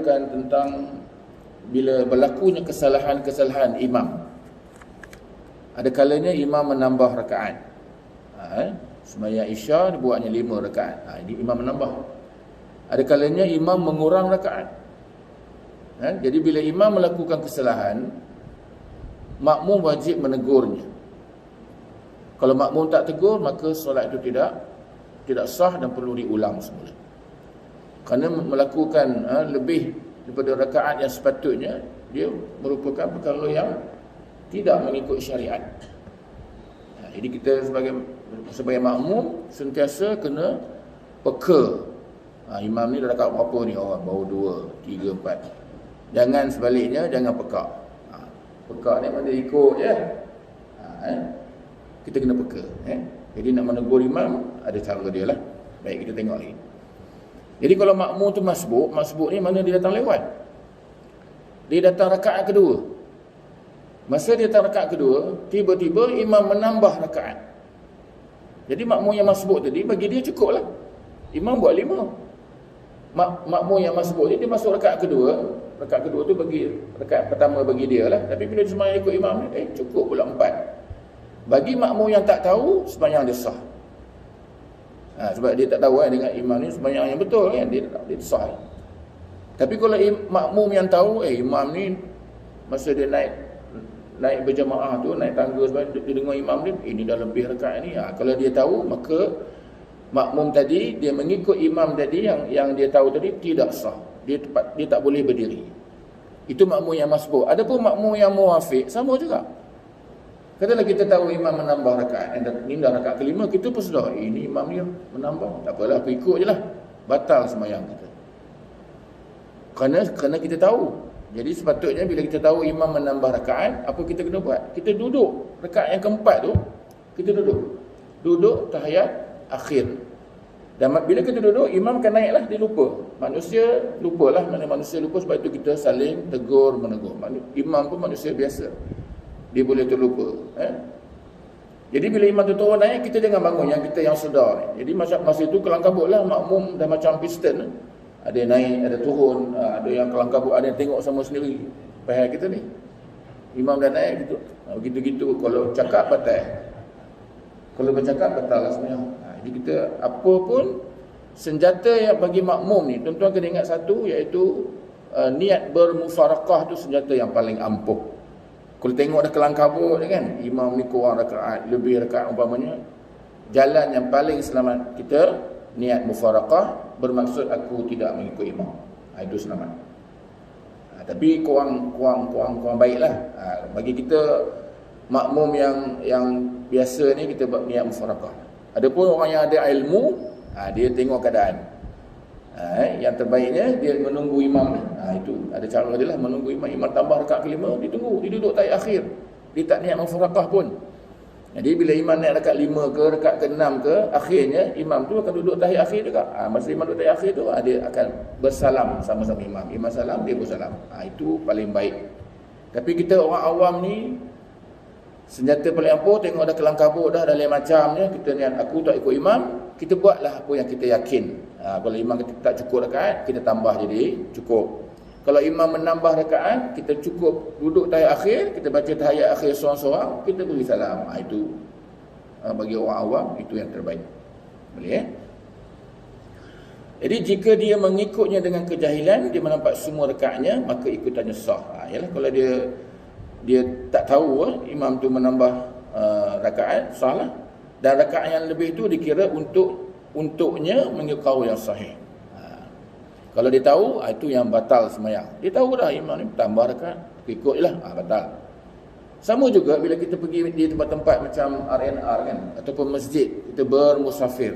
menceritakan tentang bila berlakunya kesalahan-kesalahan imam. Ada kalanya imam menambah rakaat. Sembahyang Isya dibuatnya 5 rakaat. Ini imam menambah. Ada kalanya imam mengurang rakaat. Jadi bila imam melakukan kesalahan, makmum wajib menegurnya. Kalau makmum tak tegur, maka solat itu tidak sah dan perlu diulang semula. Kerana melakukan lebih daripada rakaat yang sepatutnya, dia merupakan perkara yang tidak mengikut syariat. Jadi kita sebagai makmum sentiasa kena peka. Imam ni dah rakaat berapa ni? Baru 2, 3, 4. Jangan sebaliknya, jangan peka. Peka ni mana ikut je. Kita kena peka. Jadi nak menegur imam, ada cara dia lah. Baik, kita tengok lagi. Jadi kalau makmum tu masbuk ni mana dia datang lewat. Dia datang rakaat kedua. Masa dia datang rakaat kedua, tiba-tiba imam menambah rakaat. Jadi makmum yang masbuk tadi, bagi dia cukup lah. Imam buat 5. Makmum yang masbuk ni, dia masuk rakaat kedua. Rakaat kedua tu bagi rakaat pertama bagi dia lah. Tapi bila dia sembahyang ikut imam ni, cukup pula 4. Bagi makmum yang tak tahu, sembahyang dia sah. Sebab dia tak tahu dengan imam ni sembahyang yang betul kan, dia sah. Tapi kalau makmum yang tahu, imam ni masa dia naik berjamaah tu, naik tangga sebab dia dengar imam ni, ini dah lebih rakaat ni. Kalau dia tahu, maka makmum tadi dia mengikut imam tadi yang dia tahu tadi tidak sah. Dia tak boleh berdiri. Itu makmum yang masbuk. Adapun makmum yang muwafiq sama juga. Katalah kita tahu imam menambah rakaat, ini dah rakaat kelima, kita pun sudah, ini imam ni menambah, tak apalah, aku ikut je lah. Batal sembahyang kita. Kerana kita tahu. Jadi sepatutnya bila kita tahu imam menambah rakaat, apa kita kena buat? Kita duduk. Rakaat yang keempat tu, kita duduk. Duduk tahiyat akhir. Dan bila kita duduk, imam akan naiklah, dia lupa. Manusia lupalah, mana manusia lupa, sebab itu kita saling tegur menegur. Imam pun manusia biasa. Dia boleh terlupa. Jadi bila imam tu turun naik, kita jangan bangun yang sedar. Jadi masa itu kelang kabut lah, makmum dah macam piston. Ada yang naik, ada turun, ada yang kelang kabut, ada yang tengok sama sendiri. Pahal kita ni. Imam dah naik gitu. Begitu-gitu, kalau cakap batal. Kalau bercakap batal lah sebenarnya. Jadi kita, apa pun senjata yang bagi makmum ni, tuan-tuan kena ingat satu, iaitu niat bermufarakah tu senjata yang paling ampuh. Kalau tengok dah kelang kabut kan, imam ni kurang rakaat, lebih rakaat umpamanya, jalan yang paling selamat kita niat mufarakah, bermaksud aku tidak mengikut imam. Itu selamat. Tapi kurang baiklah. Bagi kita makmum yang biasa ni, kita buat niat mufarakah. Adapun orang yang ada ilmu, dia tengok keadaan. Yang terbaiknya dia menunggu imam ni. Itu ada cara dia lah, menunggu imam tambah rakaat kelima, dia tunggu, dia duduk tahiyat akhir. Dia tak niat mufarakah pun. Jadi bila imam naik rakaat 5 ke rakaat ke-6 ke, akhirnya imam tu akan duduk tahiyat akhir juga. Masa imam duduk tahiyat akhir tu, dia akan bersalam sama-sama imam. Imam salam, dia bersalam. Itu paling baik. Tapi kita orang awam ni, senjata paling ampuh, tengok dah kelang kabut dah lain macamnya, kita niat aku tak ikut imam, kita buatlah apa yang kita yakin. Kalau imam kita tak cukup rakaat, kita tambah jadi cukup. Kalau imam menambah rakaat, kita cukup duduk tahiyat akhir, kita baca tahiyat akhir seorang-seorang, kita beri salam. Itu bagi orang awam, itu yang terbaik. Boleh Jadi jika dia mengikutnya dengan kejahilan, dia menampak semua rakaatnya, maka ikutannya sah. Yalah, kalau dia tak tahu imam tu menambah rakaat, sahlah. Dan rakaat yang lebih itu dikira untuknya mengikut qaul yang sahih. Kalau dia tahu, itu yang batal sembahyang. Dia tahu dah imam ni tambah rakaat, ikutlah, batal. Sama juga bila kita pergi di tempat-tempat macam R&R kan, ataupun masjid, kita bermusafir.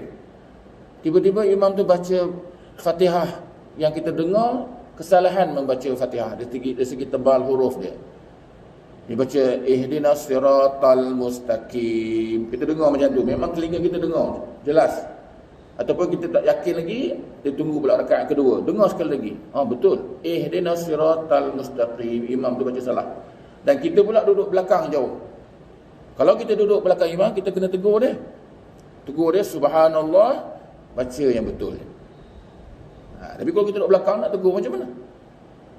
Tiba-tiba imam tu baca Fatihah, yang kita dengar kesalahan membaca Fatihah dari segi tebal huruf dia. Dia baca ihdinas siratal mustaqim. Kita dengar macam tu, memang telinga kita dengar jelas. Ataupun kita tak yakin lagi, dia tunggu pula rakaat kedua, dengar sekali lagi. Betul, ihdinas siratal mustaqim, imam tu baca salah. Dan kita pula duduk belakang jauh. Kalau kita duduk belakang imam, kita kena tegur dia. Tegur dia, subhanallah, baca yang betul. Tapi kalau kita duduk belakang, nak tegur macam mana?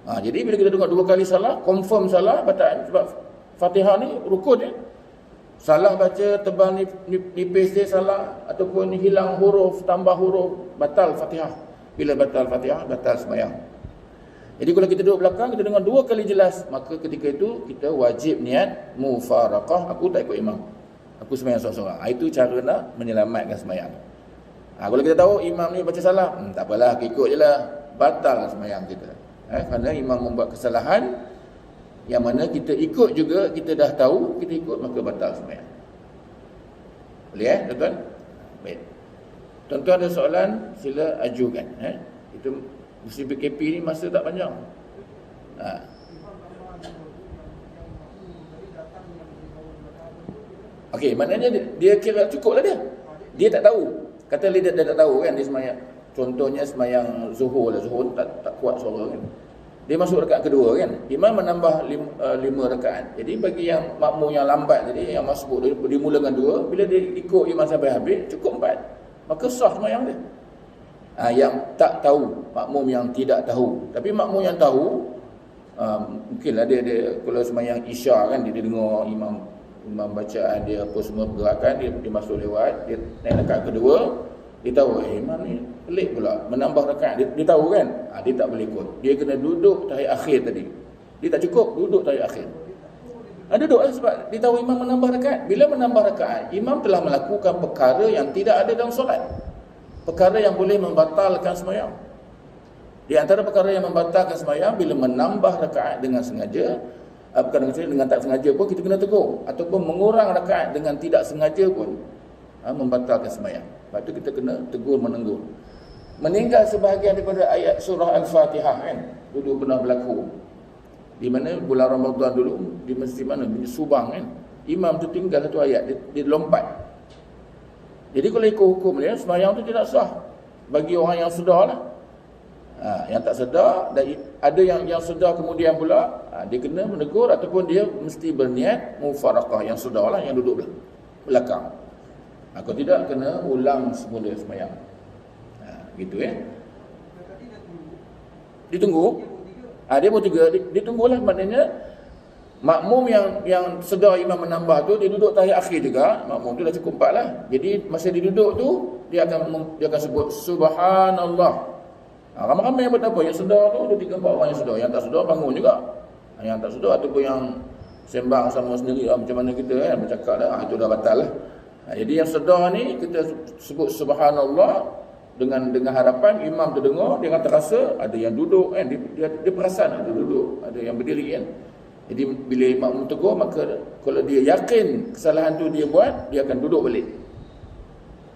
Jadi bila kita dengar 2 kali salah, confirm salah batal. Sebab Fatihah ni rukun ya. Salah baca, tebal nipis dia salah, ataupun hilang huruf, tambah huruf, batal Fatihah. Bila batal Fatihah, batal sembahyang. Jadi kalau kita duduk belakang, kita dengar 2 kali jelas, maka ketika itu kita wajib niat mufaraqah, aku tak ikut imam, aku sembahyang seorang-seorang. Itu cara nak menyelamatkan sembahyang. Kalau kita tahu imam ni baca salah, tak apalah, ikut je lah, batal sembahyang kita. Kerana imam membuat kesalahan yang mana kita ikut juga, kita dah tahu, kita ikut, maka batal sembahyang. Boleh tuan-tuan? Baik. Tuan-tuan ada soalan, sila ajukan. Itu musim PKP ni masa tak panjang. Okey, maknanya dia kira cukup lah dia. Dia tak tahu. Kata dia tak tahu kan, dia sembahyang. Contohnya sembahyang Zuhur lah. Zuhur tak kuat suara kan. Dia masuk rakaat kedua kan. Imam menambah 5 rakaat. Jadi bagi yang makmum yang lambat tadi, yang masuk dia mulakan 2, bila dia ikut imam sampai habis, cukup 4. Maka sah sembahyang dia. Yang tak tahu, makmum yang tidak tahu. Tapi makmum yang tahu, mungkinlah dia kalau sembahyang Isya kan, dia dengar imam bacaan dia apa semua pergerakan, dia masuk lewat, dia naik rakaat kedua, dia tahu imam ni pelik pula menambah rakaat, dia tahu kan, dia tak boleh ikut, dia kena duduk tahiyat akhir tadi. Dia tak cukup duduk tahiyat akhir, duduk sebab dia tahu imam menambah rakaat. Bila menambah rakaat, imam telah melakukan perkara yang tidak ada dalam solat, perkara yang boleh membatalkan sembahyang. Di antara perkara yang membatalkan sembahyang, bila menambah rakaat dengan sengaja, bukan dengan tak sengaja pun kita kena tegur, ataupun mengurang rakaat dengan tidak sengaja pun membatalkan sembahyang. Lepas tu kita kena tegur menegur. Meninggal sebahagian daripada ayat surah Al-Fatihah kan, dulu pernah berlaku. Di mana bulan Ramadan dulu, di masjid mana, di Subang kan, imam tu tinggal satu ayat, dia lompat. Jadi kalau ikut hukum dia, sembahyang tu tidak sah bagi orang yang sedar lah. Yang tak sedar, dan ada yang sedar kemudian pula, dia kena menegur, ataupun dia mesti berniat mufaraqah, yang sedar lah, yang duduk belakang. Kalau tidak, kena ulang semula sembahyang. Gitu ya. Ditunggu. Dia pun 3. Ditunggulah, maknanya makmum yang sedar imam menambah tu, dia duduk tahiyat akhir juga, makmum tu dah cukup 4 lah. Jadi masa dia duduk tu, dia akan sebut subhanallah. Ramai-ramai yang bertapa, yang sedar tu, ada 3-4 orang yang sedar. Yang tak sedar bangun juga. Yang tak sedar ataupun yang sembang sama sendiri, macam mana kita kan, bercakap dah, itu dah batal lah. Jadi yang sedar ni, kita sebut subhanallah dengan harapan imam terdengar, dia akan terasa ada yang duduk kan, dia perasan ada duduk, ada yang berdiri kan. Jadi bila imam tegur, maka kalau dia yakin kesalahan tu dia buat, dia akan duduk balik.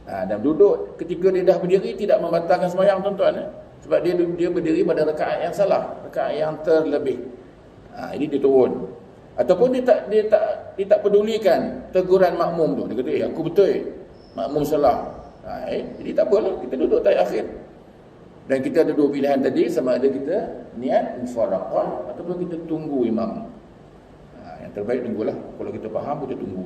Dan duduk ketika dia dah berdiri tidak membatalkan sembahyang tuan-tuan. Sebab dia berdiri pada rakaat yang salah, rakaat yang terlebih. Ini dia turun. Ataupun dia tak pedulikan teguran makmum tu. Dia kata, aku betul, makmum salah. Jadi tak apalah, kita duduk tahiyat akhir. Dan kita ada 2 pilihan tadi, sama ada kita niat mufaraqah ataupun kita tunggu imam. Yang terbaik tunggulah. Kalau kita faham, kita tunggu.